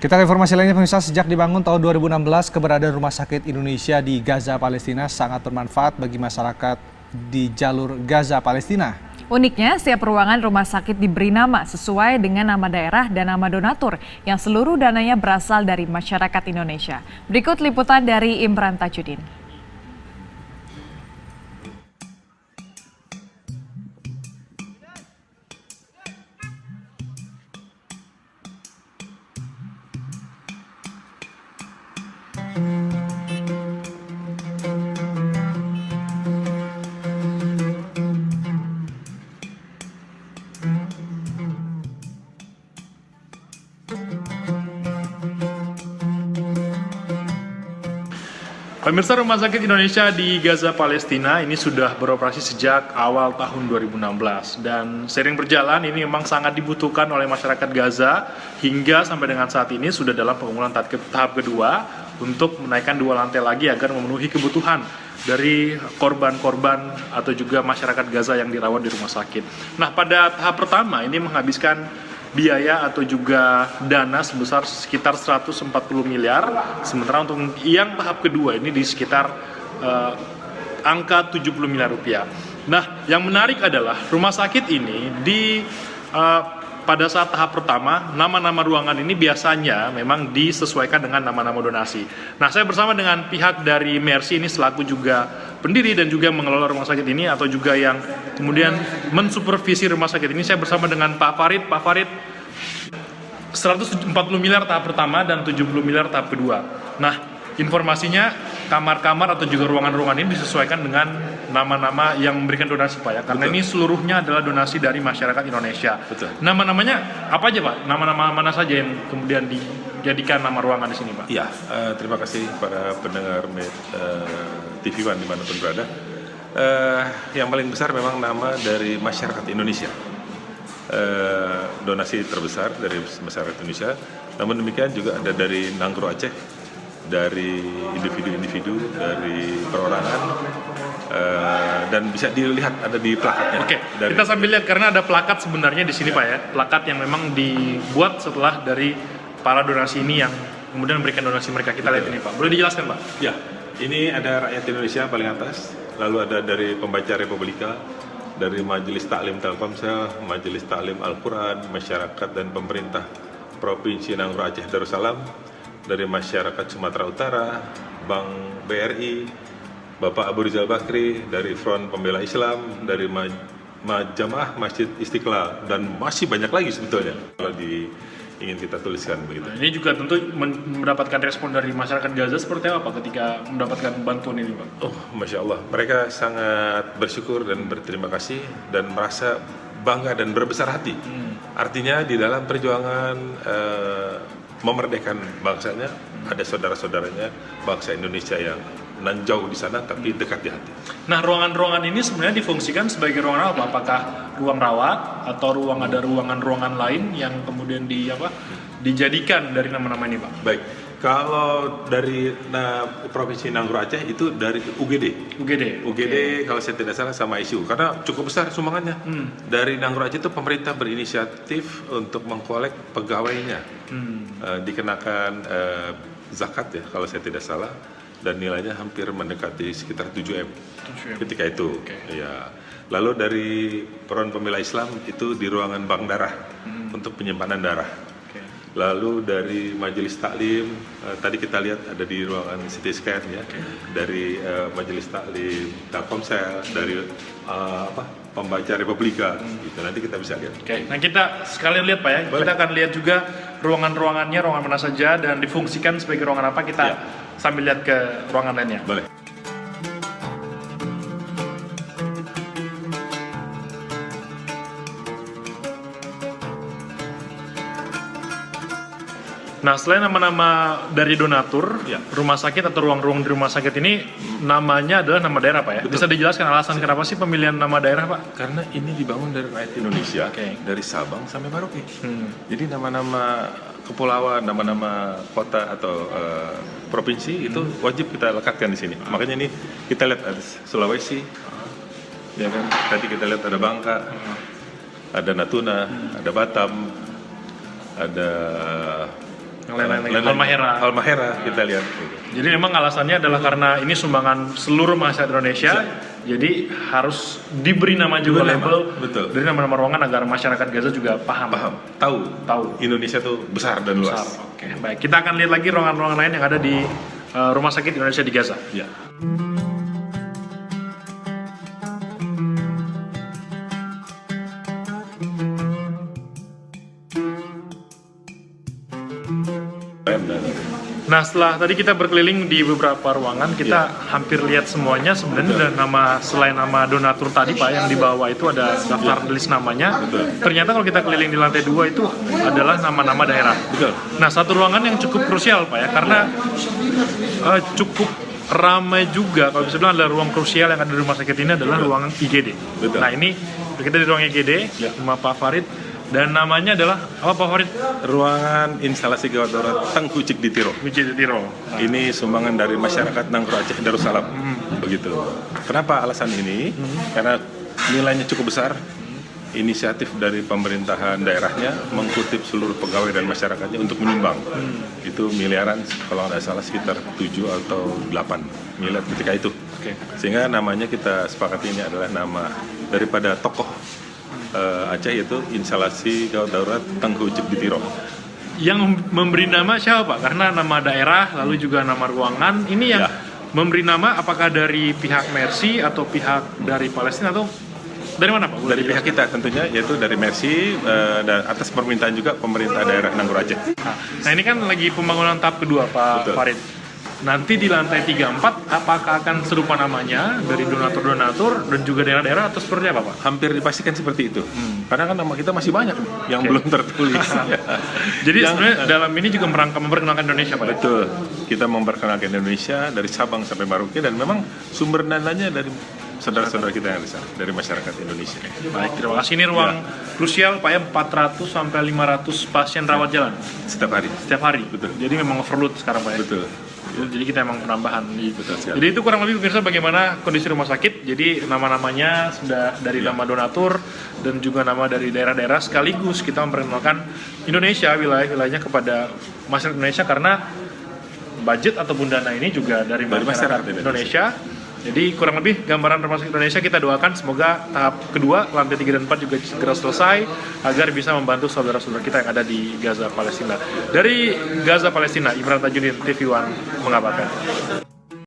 Kita ke informasi lainnya pemirsa, sejak dibangun tahun 2016, keberadaan Rumah Sakit Indonesia di Gaza, Palestina sangat bermanfaat bagi masyarakat di jalur Gaza, Palestina. Uniknya, setiap ruangan rumah sakit diberi nama sesuai dengan nama daerah dan nama donatur yang seluruh dananya berasal dari masyarakat Indonesia. Berikut liputan dari Imran Tajudin. Pemirsa, Rumah Sakit Indonesia di Gaza, Palestina ini sudah beroperasi sejak awal tahun 2016 dan sering berjalan ini memang sangat dibutuhkan oleh masyarakat Gaza hingga sampai dengan saat ini sudah dalam pembangunan tahap kedua untuk menaikkan 2 lantai lagi agar memenuhi kebutuhan dari korban-korban atau juga masyarakat Gaza yang dirawat di rumah sakit. Nah, pada tahap pertama ini menghabiskan biaya atau juga dana sebesar sekitar 140 miliar, sementara untuk yang tahap kedua ini di sekitar angka 70 miliar rupiah. Nah, yang menarik adalah rumah sakit ini pada saat tahap pertama, nama-nama ruangan ini biasanya memang disesuaikan dengan nama-nama donasi. Nah, saya bersama dengan pihak dari Mercy ini selaku juga pendiri dan juga mengelola rumah sakit ini atau juga yang kemudian mensupervisi rumah sakit ini. Saya bersama dengan Pak Farid. Pak Farid, 140 miliar tahap pertama dan 70 miliar tahap kedua. Nah, informasinya kamar-kamar atau juga ruangan-ruangan ini disesuaikan dengan nama-nama yang memberikan donasi, Pak ya. Karena Betul. ini seluruhnya adalah donasi dari masyarakat Indonesia. Betul. Nama-namanya apa aja, Pak? Nama-nama mana saja yang kemudian dijadikan nama ruangan di sini, Pak? Ya, terima kasih para pendengar TV One dimanapun berada. Yang paling besar memang nama dari masyarakat Indonesia. Donasi terbesar dari masyarakat Indonesia. Namun demikian juga ada dari Nanggro Aceh, dari individu-individu, dari perorangan, dan bisa dilihat ada di plakatnya. Oke, kita sambil lihat karena ada plakat sebenarnya di sini, Pak ya. Plakat yang memang dibuat setelah dari para donasi ini yang kemudian memberikan donasi mereka. Kita lihat ini, Pak. Boleh dijelaskan, Pak? Ya, ini ada rakyat Indonesia paling atas, lalu ada dari Pembaca Republika, dari Majelis Taklim Telkomsel, Majelis Taklim Al-Quran, masyarakat dan pemerintah Provinsi Nanggro Aceh Darussalam, dari masyarakat Sumatera Utara, Bank BRI, Bapak Abu Rizal Bakri, dari Front Pembela Islam, dari Jamaah Masjid Istiqlal, dan masih banyak lagi sebetulnya kalau ingin kita tuliskan begitu. Nah, ini juga tentu mendapatkan respon dari masyarakat Gaza seperti apa, Pak, ketika mendapatkan bantuan ini, Pak? Oh, Masya Allah, mereka sangat bersyukur dan berterima kasih dan merasa bangga dan berbesar hati. Artinya di dalam perjuangan memerdekakan bangsanya, ada saudara-saudaranya bangsa Indonesia yang nan jauh di sana tapi dekat di hati. Nah, ruangan-ruangan ini sebenarnya difungsikan sebagai ruangan apa? Apakah ruang rawat atau ada ruangan-ruangan lain yang kemudian dijadikan dari nama-nama ini, Pak? Baik, kalau dari Provinsi Nanggro Aceh itu dari UGD. UGD kalau saya tidak salah sama ICU karena cukup besar sumbangannya. Dari Nanggro Aceh itu pemerintah berinisiatif untuk mengkolek pegawainya, dikenakan zakat ya kalau saya tidak salah, dan nilainya hampir mendekati sekitar 7M ketika itu. Ya. Lalu dari Front Pembela Islam itu di ruangan bank darah untuk penyimpanan darah. Lalu dari Majelis Taklim, tadi kita lihat ada di ruangan CT scan ya, dari Majelis Taklim Telkomsel, dari Pembaca Republika, gitu. Nanti kita bisa lihat. Nah, kita sekalian lihat, Pak ya. Boleh. Kita akan lihat juga ruangan-ruangannya, ruangan mana saja dan difungsikan sebagai ruangan apa. Kita sambil lihat ke ruangan lainnya. Boleh. Nah, selain nama-nama dari donatur, rumah sakit atau ruang-ruang di rumah sakit ini namanya adalah nama daerah, Pak ya? Betul. Bisa dijelaskan alasan kenapa sih pemilihan nama daerah, Pak? Karena ini dibangun dari rakyat Indonesia, dari Sabang sampai Merauke. Jadi nama-nama kepulauan, nama-nama kota atau provinsi itu wajib kita lekatkan di sini. Makanya ini kita lihat ada Sulawesi, ya kan? Tadi kita lihat ada Bangka, ada Natuna, ada Batam, ada yang lain-lain Halmahera kita lihat. Jadi memang alasannya adalah karena ini sumbangan seluruh masyarakat Indonesia, jadi harus diberi nama juga label dari nama-nama ruangan agar masyarakat Gaza juga paham. Tahu. Indonesia tuh besar dan luas. Oke, baik. Kita akan lihat lagi ruangan-ruangan lain yang ada di Rumah Sakit Indonesia di Gaza. Ya. Nah, setelah tadi kita berkeliling di beberapa ruangan, kita hampir lihat semuanya. Sebenarnya ada nama, selain nama donatur tadi Pak, yang di bawah itu ada daftar list namanya. Ternyata kalau kita keliling di lantai 2 itu adalah nama-nama daerah. Nah, satu ruangan yang cukup krusial Pak ya, karena cukup ramai juga. Kalau bisa bilang adalah ruang krusial yang ada di rumah sakit ini adalah ruangan IGD. Nah, ini kita di ruang IGD, rumah Pak Farid. Dan namanya adalah apa Pak Farid? Ruangan instalasi gawat darurat Tengku Cik di Tiro. Ini sumbangan dari masyarakat Nangro Aceh Darussalam. Begitu. Kenapa alasan ini? Karena nilainya cukup besar. Inisiatif dari pemerintahan daerahnya mengkutip seluruh pegawai dan masyarakatnya untuk menyumbang. Itu miliaran, kalau nggak salah sekitar 7 atau 8 miliar ketika itu. Sehingga namanya kita sepakati ini adalah nama daripada tokoh Aceh, yaitu instalasi gawat darurat Tengku Cik di Tiro. Yang memberi nama siapa Pak? Karena nama daerah lalu juga nama ruangan. Ini yang memberi nama apakah dari pihak Mercy atau pihak dari Palestina atau dari mana Pak? Dari pihak kita tentunya, yaitu dari Mercy dan atas permintaan juga pemerintah daerah Nangro Aceh. Nah, ini kan lagi pembangunan tahap kedua Pak Farid. Nanti di lantai 3-4 apakah akan serupa namanya dari donatur-donatur dan juga daerah-daerah atau seperti apa Pak? Hampir dipastikan seperti itu. Karena kan nama kita masih banyak yang belum tertulis. Jadi sebenarnya dalam ini juga merangka memperkenalkan Indonesia Pak? Betul. Kita memperkenalkan Indonesia dari Sabang sampai Merauke, dan memang sumber dananya dari saudara-saudara kita yang besar, dari masyarakat Indonesia. Baik, terima kasih. Ini ruang krusial Pak ya, 400 sampai 500 pasien rawat jalan setiap hari. Betul. Jadi memang overload sekarang Pak ya. Betul. Jadi kita emang penambahan. Jadi itu kurang lebih pemirsa bagaimana kondisi rumah sakit. Jadi nama-namanya sudah dari nama donatur dan juga nama dari daerah-daerah, sekaligus kita memperkenalkan Indonesia, wilayah-wilayahnya kepada masyarakat Indonesia, karena budget ataupun dana ini juga dari masyarakat Indonesia. Jadi kurang lebih gambaran Rumah Sakit Indonesia, kita doakan semoga tahap kedua, lantai 3 dan 4 juga segera selesai agar bisa membantu saudara-saudara kita yang ada di Gaza, Palestina. Dari Gaza, Palestina, Imran Tajudin, TV One mengabarkan.